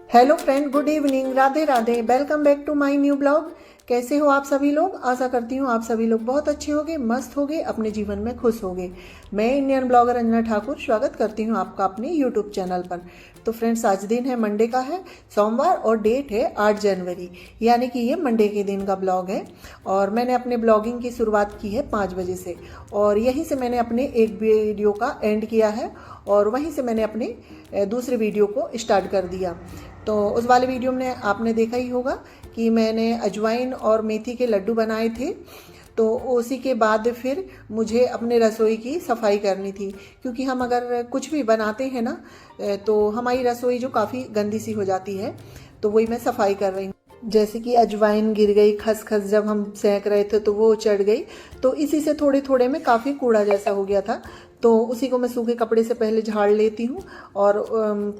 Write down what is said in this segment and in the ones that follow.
Hello friend, good evening, Radhe Radhe. Welcome back to my new blog. कैसे हो आप सभी लोग? आशा करती हूँ आप सभी लोग बहुत अच्छे होंगे, मस्त होंगे, अपने जीवन में खुश होंगे। मैं इंडियन ब्लॉगर अंजना ठाकुर स्वागत करती हूँ आपका अपने यूट्यूब चैनल पर। तो फ्रेंड्स, आज दिन है मंडे का है, सोमवार, और डेट है 8 जनवरी, यानी कि ये मंडे के दिन का ब्लॉग है। और मैंने अपने ब्लॉगिंग की शुरुआत की है 5 बजे से, और यहीं से मैंने अपने एक वीडियो का एंड किया है, और वहीं से मैंने अपने दूसरे वीडियो को स्टार्ट कर दिया। तो उस वाले वीडियो में आपने देखा ही होगा कि मैंने अजवाइन और मेथी के लड्डू बनाए थे। तो उसी के बाद फिर मुझे अपने रसोई की सफाई करनी थी, क्योंकि हम अगर कुछ भी बनाते हैं ना, तो हमारी रसोई जो काफ़ी गंदी सी हो जाती है। तो वही मैं सफाई कर रही हूँ। जैसे कि अजवाइन गिर गई, खसखस जब हम सेंक रहे थे तो वो चढ़ गई, तो इसी से थोड़े थोड़े में काफ़ी कूड़ा जैसा हो गया था। तो उसी को मैं सूखे कपड़े से पहले झाड़ लेती हूँ, और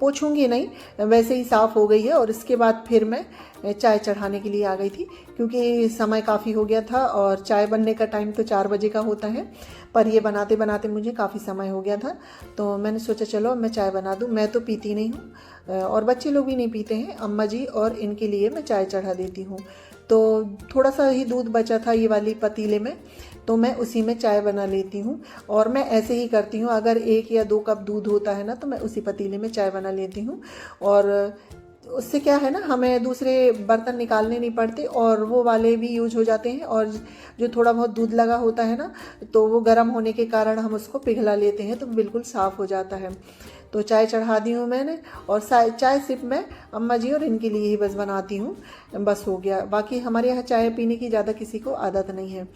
पोछूंगी नहीं, वैसे ही साफ़ हो गई है। और इसके बाद फिर मैं चाय चढ़ाने के लिए आ गई थी, क्योंकि समय काफ़ी हो गया था, और चाय बनने का टाइम तो 4 बजे का होता है, पर ये बनाते बनाते मुझे काफ़ी समय हो गया था। तो मैंने सोचा चलो मैं चाय बना दूँ। मैं तो पीती नहीं हूँ, और बच्चे लोग भी नहीं पीते हैं, अम्मा जी और इनके लिए मैं चाय चढ़ा देती हूँ। तो थोड़ा सा ही दूध बचा था ये वाली पतीले में, तो मैं उसी में चाय बना लेती हूँ। और मैं ऐसे ही करती हूँ, अगर 1 या 2 कप दूध होता है ना, तो मैं उसी पतीले में चाय बना लेती हूँ। और उससे क्या है ना, हमें दूसरे बर्तन निकालने नहीं पड़ते, और वो वाले भी यूज हो जाते हैं। और जो थोड़ा बहुत दूध लगा होता है ना, तो वो गर्म होने के कारण हम उसको पिघला लेते हैं, तो बिल्कुल साफ़ हो जाता है। तो चाय चढ़ा दी हूँ मैंने, और चाय सिर्फ मैं अम्मा जी और इनके लिए ही बस बनाती हूँ, बस हो गया। बाकी हमारे यहाँ चाय पीने की ज़्यादा किसी को आदत नहीं है।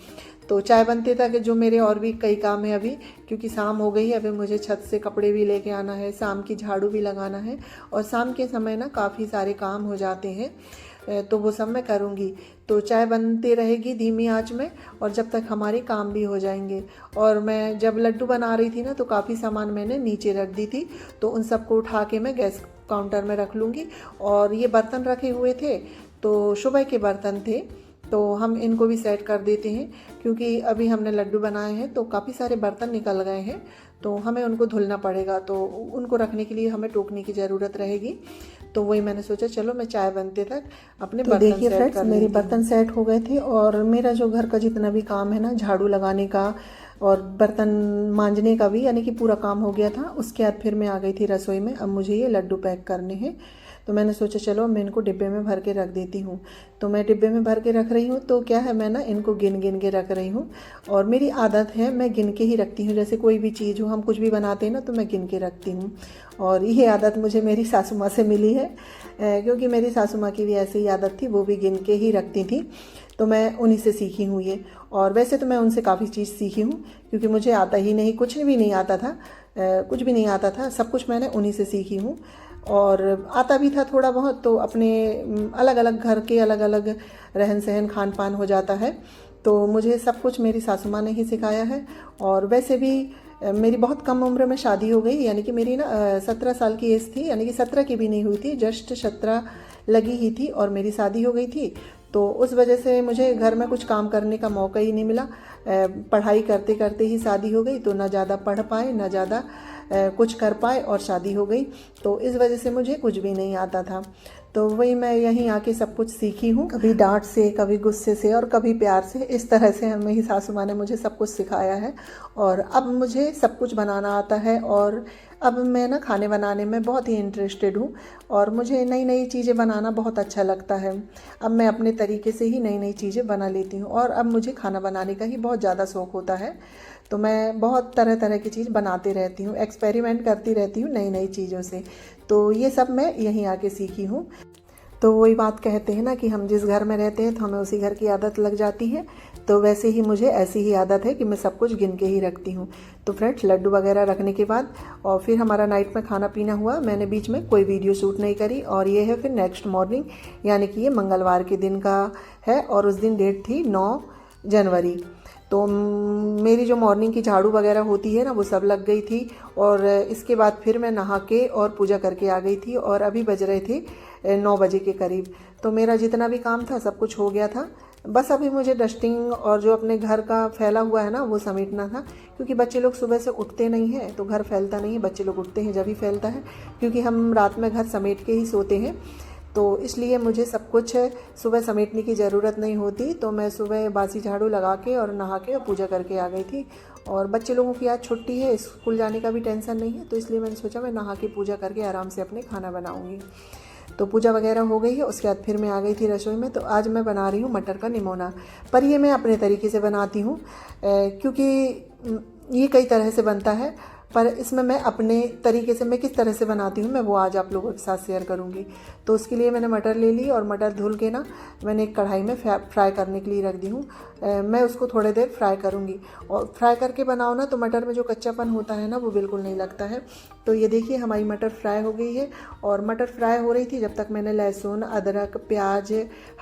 तो चाय बनते तक जो मेरे और भी कई काम है अभी, क्योंकि शाम हो गई है, अभी मुझे छत से कपड़े भी लेके आना है, शाम की झाड़ू भी लगाना है, और शाम के समय ना काफ़ी सारे काम हो जाते हैं, तो वो सब मैं करूँगी। तो चाय बनते रहेगी धीमी आंच में, और जब तक हमारे काम भी हो जाएंगे। और मैं जब लड्डू बना रही थी ना, तो काफ़ी सामान मैंने नीचे रख दी थी, तो उन सबको उठा के मैं गैस काउंटर में रख लूँगी। और ये बर्तन रखे हुए थे, तो सुबह के बर्तन थे, तो हम इनको भी सेट कर देते हैं, क्योंकि अभी हमने लड्डू बनाए हैं तो काफ़ी सारे बर्तन निकल गए हैं, तो हमें उनको धुलना पड़ेगा, तो उनको रखने के लिए हमें टोकने की ज़रूरत रहेगी। तो वही मैंने सोचा चलो मैं चाय बनते तक अपने बर्तन देखिए फ्रेंड्स, मेरे बर्तन सेट हो गए थे। और मेरा जो घर का जितना भी काम है ना, झाड़ू लगाने का और बर्तन मांजने का भी, यानी कि पूरा काम हो गया था। उसके बाद फिर मैं आ गई थी रसोई में। अब मुझे ये लड्डू पैक करने हैं, तो मैंने सोचा चलो मैं इनको डिब्बे में भर के रख देती हूँ। तो मैं डिब्बे में भर के रख रही हूँ, तो क्या है, मैं ना इनको गिन गिन के रख रही हूँ। और मेरी आदत है, मैं गिन के ही रखती हूँ। जैसे कोई भी चीज़ हो, हम कुछ भी बनाते हैं ना, तो मैं गिन के रखती हूँ। और ये आदत मुझे मेरी सासू माँ से मिली है, क्योंकि मेरी सासू माँ की भी ऐसी ही आदत थी, वो भी गिन के ही रखती थी। तो मैं उन्हीं से सीखी हूँ ये। और वैसे तो मैं उनसे काफ़ी चीज़ सीखी हूँ, क्योंकि मुझे आता ही नहीं, कुछ भी नहीं आता था, कुछ भी नहीं आता था, सब कुछ मैंने उन्हीं से सीखी हूँ। और आता भी था थोड़ा बहुत, तो अपने अलग अलग घर के अलग अलग रहन सहन खान पान हो जाता है, तो मुझे सब कुछ मेरी सासू माँ ने ही सिखाया है। और वैसे भी मेरी बहुत कम उम्र में शादी हो गई, यानी कि मेरी ना 17 साल की एज थी, यानी कि 17 की भी नहीं हुई थी, जस्ट 17 लगी ही थी, और मेरी शादी हो गई थी। तो उस वजह से मुझे घर में कुछ काम करने का मौका ही नहीं मिला। पढ़ाई करते करते ही शादी हो गई, तो ना ज़्यादा पढ़ पाए, ना ज़्यादा कुछ कर पाए, और शादी हो गई। तो इस वजह से मुझे कुछ भी नहीं आता था। तो वही मैं यहीं आके सब कुछ सीखी हूँ, कभी डांट से, कभी गुस्से से, और कभी प्यार से। इस तरह से मेरी सासू माँ ने मुझे सब कुछ सिखाया है, और अब मुझे सब कुछ बनाना आता है। और अब मैं ना खाने बनाने में बहुत ही इंटरेस्टेड हूँ, और मुझे नई नई चीज़ें बनाना बहुत अच्छा लगता है। अब मैं अपने तरीके से ही नई नई चीज़ें बना लेती हूँ, और अब मुझे खाना बनाने का ही बहुत ज़्यादा शौक़ होता है। तो मैं बहुत तरह तरह की चीज़ बनाते रहती हूँ, एक्सपेरिमेंट करती रहती हूँ नई नई चीज़ों से। तो ये सब मैं यहीं आके सीखी हूँ। तो वही बात कहते हैं ना कि हम जिस घर में रहते हैं तो हमें उसी घर की आदत लग जाती है। तो वैसे ही मुझे ऐसी ही आदत है कि मैं सब कुछ गिन के ही रखती हूँ। तो फ्रेंड्स, लड्डू वगैरह रखने के बाद और फिर हमारा नाइट में खाना पीना हुआ। मैंने बीच में कोई वीडियो शूट नहीं करी। और ये है फिर नेक्स्ट मॉर्निंग, यानी कि ये मंगलवार के दिन का है, और उस दिन डेट थी 9 जनवरी। तो मेरी जो मॉर्निंग की झाड़ू वगैरह होती है ना, वो सब लग गई थी। और इसके बाद फिर मैं नहा के और पूजा करके आ गई थी, और अभी बज रहे थे 9 बजे के करीब। तो मेरा जितना भी काम था सब कुछ हो गया था। बस अभी मुझे डस्टिंग और जो अपने घर का फैला हुआ है ना वो समेटना था, क्योंकि बच्चे लोग सुबह से उठते नहीं हैं तो घर फैलता नहीं है। बच्चे लोग उठते हैं जब ही फैलता है, क्योंकि हम रात में घर समेट के ही सोते हैं, तो इसलिए मुझे सब कुछ सुबह समेटने की ज़रूरत नहीं होती। तो मैं सुबह बासी झाड़ू लगा के और नहा के और पूजा करके आ गई थी। और बच्चे लोगों की आज छुट्टी है, स्कूल जाने का भी टेंशन नहीं है, तो इसलिए मैंने सोचा मैं नहा के पूजा करके आराम से अपने खाना बनाऊँगी। तो पूजा वगैरह हो गई है, उसके बाद फिर मैं आ गई थी रसोई में। तो आज मैं बना रही हूँ मटर का निमोना, पर ये मैं अपने तरीके से बनाती हूँ, क्योंकि ये कई तरह से बनता है, पर इसमें मैं अपने तरीके से मैं किस तरह से बनाती हूँ मैं वो आज आप लोगों के साथ शेयर करूँगी। तो उसके लिए मैंने मटर ले ली और मटर धुल के ना मैंने एक कढ़ाई में फ्राई करने के लिए रख दी हूँ। मैं उसको थोड़ी देर फ्राई करूँगी, और फ्राई करके बनाओ ना तो मटर में जो कच्चापन होता है ना वो बिल्कुल नहीं लगता है। तो ये देखिए हमारी मटर फ्राई हो गई है, और मटर फ्राई हो रही थी जब तक मैंने लहसुन, अदरक, प्याज,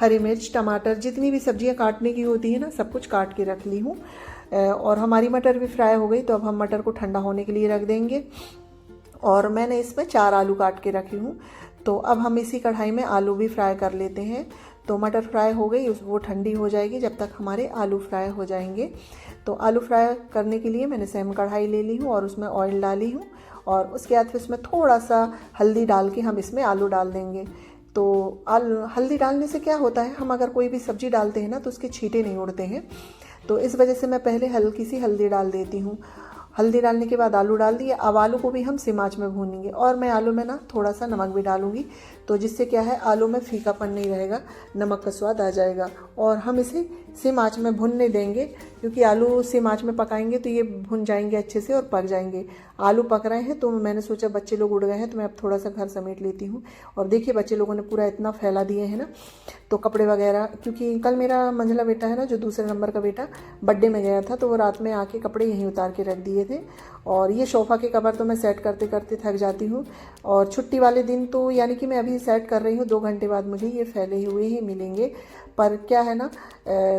हरी मिर्च, टमाटर, जितनी भी सब्जियाँ काटने की होती है ना सब कुछ काट के रख ली हूँ। और हमारी मटर भी फ्राई हो गई, तो अब हम मटर को ठंडा होने के लिए रख देंगे। और मैंने इसमें 4 आलू काट के रखी हूँ। तो अब हम इसी कढ़ाई में आलू भी फ्राई कर लेते हैं। तो मटर फ्राई हो गई, वो ठंडी हो जाएगी जब तक हमारे आलू फ्राई हो जाएंगे। तो आलू फ्राई करने के लिए मैंने सेम कढ़ाई ले ली हूँ और उसमें ऑयल डाली हूँ, और उसके बाद फिर उसमें थोड़ा सा हल्दी डाल के हम इसमें आलू डाल देंगे। तो हल्दी डालने से क्या होता है, हम अगर कोई भी सब्ज़ी डालते हैं ना तो उसके छींटे नहीं उड़ते हैं, तो इस वजह से मैं पहले हल्की सी हल्दी डाल देती हूँ। हल्दी डालने के बाद आलू डाल दिए। अब आलू को भी हम सिम आंच में भूनेंगे, और मैं आलू में ना थोड़ा सा नमक भी डालूंगी, तो जिससे क्या है आलू में फीकापन नहीं रहेगा, नमक का स्वाद आ जाएगा। और हम इसे सिम आंच में भुनने देंगे, क्योंकि आलू सिम आंच में पकाएंगे तो ये भुन जाएंगे अच्छे से और पक जाएंगे। आलू पक रहे हैं तो मैंने सोचा बच्चे लोग उड़ गए हैं तो मैं अब थोड़ा सा घर समेट लेती हूँ। और देखिए बच्चे लोगों ने पूरा इतना फैला दिए हैं ना, तो कपड़े वगैरह, क्योंकि कल मेरा मंझला बेटा है ना जो दूसरे नंबर का बेटा बर्थडे में गया था, तो वो रात में आके कपड़े यहीं उतार के रख दिए थे। और ये सोफ़ा के कवर तो मैं सेट करते करते थक जाती हूँ, और छुट्टी वाले दिन तो यानी कि मैं अभी सेट कर रही हूँ, 2 घंटे बाद मुझे ये फैले हुए ही मिलेंगे। पर क्या है ना,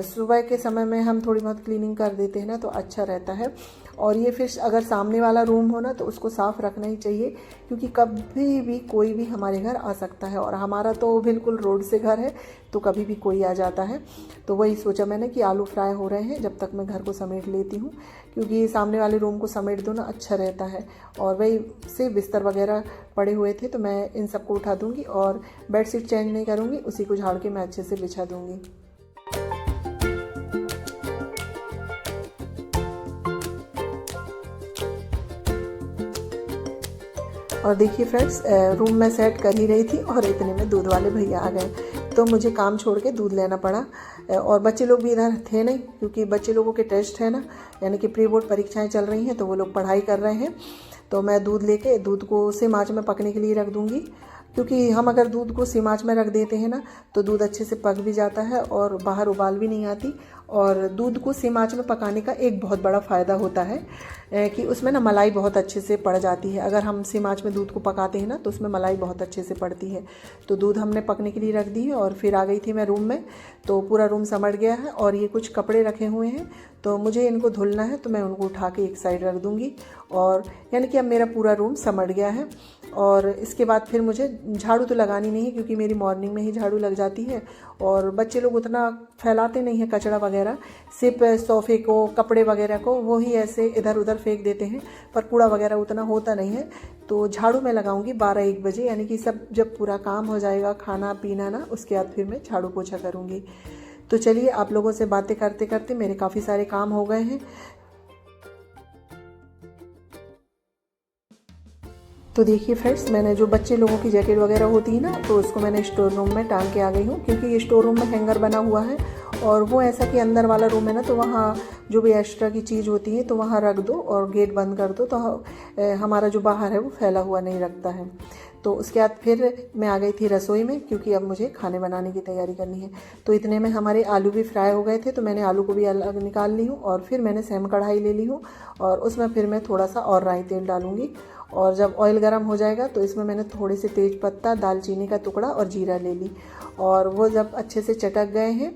सुबह के समय में हम थोड़ी बहुत क्लीनिंग कर देते हैं ना तो अच्छा रहता है। और ये फिर अगर सामने वाला रूम हो ना तो उसको साफ़ रखना ही चाहिए, क्योंकि कभी भी कोई भी हमारे घर आ सकता है, और हमारा तो बिल्कुल रोड से घर है तो कभी भी कोई आ जाता है। तो वही सोचा मैंने कि आलू फ्राई हो रहे हैं जब तक मैं घर को समेट लेती हूँ, क्योंकि सामने वाले रूम को समेट दो ना अच्छा रहता है। और वही से बिस्तर वगैरह पड़े हुए थे तो मैं इन सबको उठा दूँगी, और बेडशीट चेंज नहीं करूँगी, उसी को झाड़ के मैं अच्छे से बिछा दूँगी। और देखिए फ्रेंड्स, रूम में सेट कर ही रही थी और इतने में दूध वाले भैया आ गए, तो मुझे काम छोड़ के दूध लेना पड़ा। और बच्चे लोग भी इधर थे नहीं, क्योंकि बच्चे लोगों के टेस्ट है ना, यानी कि प्री बोर्ड परीक्षाएं चल रही हैं, तो वो लोग पढ़ाई कर रहे हैं। तो मैं दूध लेके दूध को सिम आंच में पकने के लिए रख दूँगी, क्योंकि हम अगर दूध को सिम आंच में रख देते हैं ना तो दूध अच्छे से पक भी जाता है और बाहर उबाल भी नहीं आती। और दूध को सिम आंच में पकाने का एक बहुत बड़ा फ़ायदा होता है कि उसमें ना मलाई बहुत अच्छे से पड़ जाती है। अगर हम सिम आंच में दूध को पकाते हैं ना तो उसमें मलाई बहुत अच्छे से पड़ती है। तो दूध हमने पकने के लिए रख दी है, और फिर आ गई थी मैं रूम में। तो पूरा रूम समट गया है, और ये कुछ कपड़े रखे हुए हैं तो मुझे इनको धुलना है, तो मैं उनको उठा के एक साइड रख दूँगी। और यानी कि अब मेरा पूरा रूम समट गया है। और इसके बाद फिर मुझे झाड़ू तो लगानी नहीं है, क्योंकि मेरी मॉर्निंग में ही झाड़ू लग जाती है, और बच्चे लोग उतना फैलाते नहीं हैं कचरा वगैरह, सिर्फ सोफ़े को, कपड़े वगैरह को वो ही ऐसे इधर उधर फेंक देते हैं, पर कूड़ा वगैरह उतना होता नहीं है। तो झाड़ू मैं लगाऊंगी 12-1 बजे, यानी कि सब जब पूरा काम हो जाएगा, खाना पीना ना, उसके बाद फिर मैं झाड़ू पोछा करूँगी। तो चलिए, आप लोगों से बातें करते करते मेरे काफ़ी सारे काम हो गए हैं। तो देखिए फ्रेंड्स, मैंने जो बच्चे लोगों की जैकेट वगैरह होती है ना, तो उसको मैंने स्टोर रूम में टांग के आ गई हूँ, क्योंकि ये स्टोर रूम में हैंगर बना हुआ है, और वो ऐसा कि अंदर वाला रूम है ना, तो वहाँ जो भी एक्स्ट्रा की चीज़ होती है तो वहाँ रख दो और गेट बंद कर दो, तो हमारा जो बाहर है वो फैला हुआ नहीं रखता है। तो उसके बाद फिर मैं आ गई थी रसोई में, क्योंकि अब मुझे खाने बनाने की तैयारी करनी है। तो इतने में हमारे आलू भी फ्राई हो गए थे, तो मैंने आलू को भी अलग निकाल ली हूँ, और फिर मैंने सेम कढ़ाई ले ली हूँ, और उसमें फिर मैं थोड़ा सा और राई तेल डालूँगी। और जब ऑयल गर्म हो जाएगा तो इसमें मैंने थोड़े से तेज पत्ता, दालचीनी का टुकड़ा और जीरा ले ली, और वो जब अच्छे से चटक गए हैं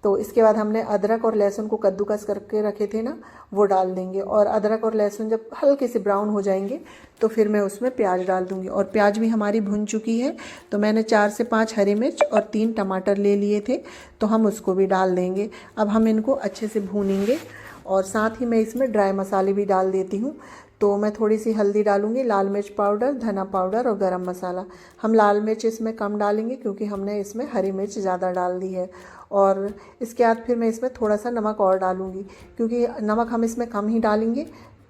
तो इसके बाद हमने अदरक और लहसुन को कद्दूकस करके रखे थे ना, वो डाल देंगे। और अदरक और लहसुन जब हल्के से ब्राउन हो जाएंगे तो फिर मैं उसमें प्याज डाल दूंगी। और प्याज भी हमारी भुन चुकी है, तो मैंने 4 से 5 हरी मिर्च और 3 टमाटर ले लिए थे, तो हम उसको भी डाल देंगे। अब हम इनको अच्छे से भूनेंगे। और साथ ही मैं इसमें ड्राई मसाले भी डाल देती हूँ। तो मैं थोड़ी सी हल्दी डालूंगी, लाल मिर्च पाउडर, धना पाउडर और गरम मसाला। हम लाल मिर्च इसमें कम डालेंगे क्योंकि हमने इसमें हरी मिर्च ज़्यादा डाल दी है। और इसके बाद फिर मैं इसमें थोड़ा सा नमक और डालूंगी, क्योंकि नमक हम इसमें कम ही डालेंगे,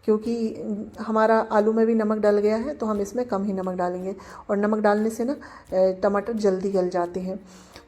क्योंकि हमारा आलू में भी नमक डल गया है, तो हम इसमें कम ही नमक डालेंगे। और नमक डालने से ना टमाटर जल्दी गल जाते हैं।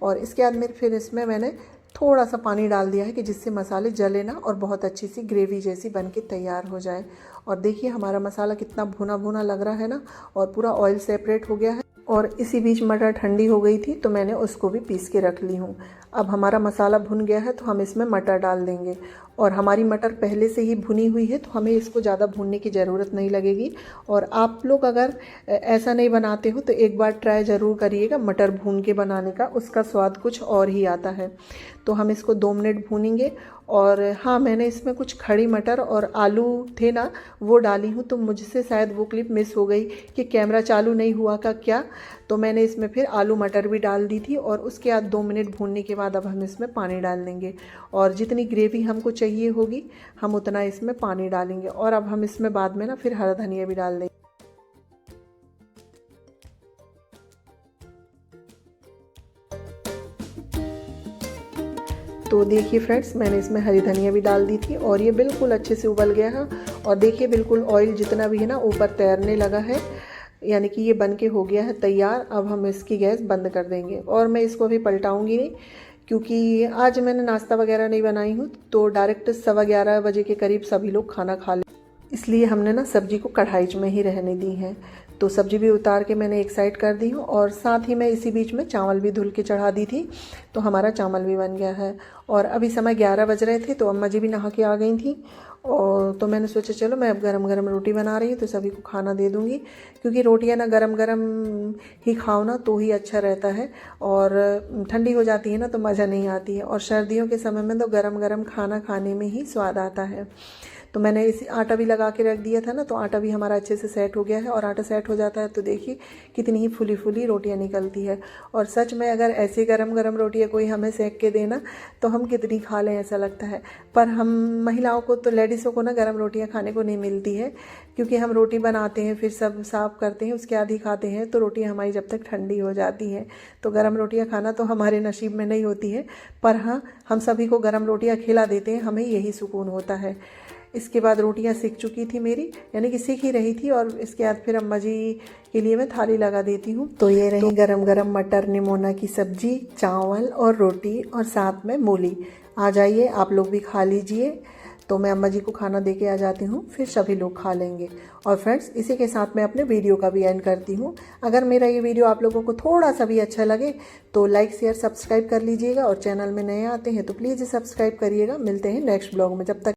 और इसके बाद में फिर इसमें मैंने थोड़ा सा पानी डाल दिया है कि जिससे मसाले जले ना और बहुत अच्छी सी ग्रेवी जैसी बन के तैयार हो जाए। और देखिए हमारा मसाला कितना भुना भुना लग रहा है ना, और पूरा ऑयल सेपरेट हो गया है। और इसी बीच मटर ठंडी हो गई थी, तो मैंने उसको भी पीस के रख ली हूँ। अब हमारा मसाला भुन गया है, तो हम इसमें मटर डाल देंगे। और हमारी मटर पहले से ही भुनी हुई है, तो हमें इसको ज़्यादा भूनने की ज़रूरत नहीं लगेगी। और आप लोग अगर ऐसा नहीं बनाते हो तो एक बार ट्राई ज़रूर करिएगा मटर भून के बनाने का, उसका स्वाद कुछ और ही आता है। तो हम इसको 2 मिनट भूनेंगे। और हाँ, मैंने इसमें कुछ खड़ी मटर और आलू थे ना, वो डाली हूँ, तो मुझसे शायद वो क्लिप मिस हो गई कि कैमरा चालू नहीं हुआ का क्या। तो मैंने इसमें फिर आलू मटर भी डाल दी थी। और उसके बाद 2 मिनट भूनने के बाद अब हम इसमें पानी डाल देंगे। और जितनी ग्रेवी हमको चाहिए होगी हम उतना इसमें पानी डालेंगे। और अब हम इसमें बाद में ना फिर हरा धनिया भी डाल देंगे। तो देखिए फ्रेंड्स, मैंने इसमें हरी धनिया भी डाल दी थी और ये बिल्कुल अच्छे से उबल गया है। और देखिए बिल्कुल ऑयल जितना भी है ना ऊपर तैरने लगा है, यानी कि ये बन के हो गया है तैयार। अब हम इसकी गैस बंद कर देंगे। और मैं इसको अभी पलटाऊंगी नहीं, क्योंकि आज मैंने नाश्ता वगैरह नहीं बनाई हूँ, तो डायरेक्ट 11:15 बजे के करीब सभी लोग खाना खा ले, इसलिए हमने ना सब्जी को कढ़ाई में ही रहने दी है। तो सब्जी भी उतार के मैंने एक साइड कर दी हूँ। और साथ ही मैं इसी बीच में चावल भी धुल के चढ़ा दी थी, तो हमारा चावल भी बन गया है। और अभी समय 11 बज रहे थे, तो अम्मा जी भी नहा के आ गई थी। और तो मैंने सोचा चलो मैं अब गरम गरम रोटी बना रही हूँ, तो सभी को खाना दे दूँगी, क्योंकि रोटियाँ ना गरम गरम ही खाओ ना तो ही अच्छा रहता है। और ठंडी हो जाती है ना तो मज़ा नहीं आती है। और सर्दियों के समय में तो गरम गरम खाना खाने में ही स्वाद आता है। तो मैंने इस आटा भी लगा के रख दिया था ना, तो आटा भी हमारा अच्छे से सेट हो गया है। और आटा सेट हो जाता है तो देखिए कितनी ही फुली फुली रोटियां निकलती है। और सच में अगर ऐसे गरम गरम रोटियां कोई हमें सेक के देना तो हम कितनी खा लें ऐसा लगता है। पर हम महिलाओं को तो, लेडीज़ों को ना गरम रोटियां खाने को नहीं मिलती है, क्योंकि हम रोटी बनाते हैं फिर सब साफ करते हैं, उसके बाद ही खाते हैं। तो रोटियाँ हमारी जब तक ठंडी हो जाती हैं, तो गरम रोटियाँ खाना तो हमारे नसीब में नहीं होती है। पर हाँ, हम सभी को गरम रोटियाँ खिला देते हैं, हमें यही सुकून होता है। इसके बाद रोटियां सिक चुकी थी मेरी, यानी कि सिक ही रही थी। और इसके बाद फिर अम्मा जी के लिए मैं थाली लगा देती हूँ। तो ये रही गरम गरम मटर निमोना की सब्जी, चावल और रोटी, और साथ में मूली। आ जाइए आप लोग भी खा लीजिए। तो मैं अम्मा जी को खाना दे के आ जाती हूँ, फिर सभी लोग खा लेंगे। और फ्रेंड्स, इसी के साथ मैं अपने वीडियो का भी एंड करती हूँ। अगर मेरा ये वीडियो आप लोगों को थोड़ा सा भी अच्छा लगे तो लाइक शेयर सब्सक्राइब कर लीजिएगा। और चैनल में नए आते हैं तो प्लीज़ सब्सक्राइब करिएगा। मिलते हैं नेक्स्ट ब्लॉग में, जब तक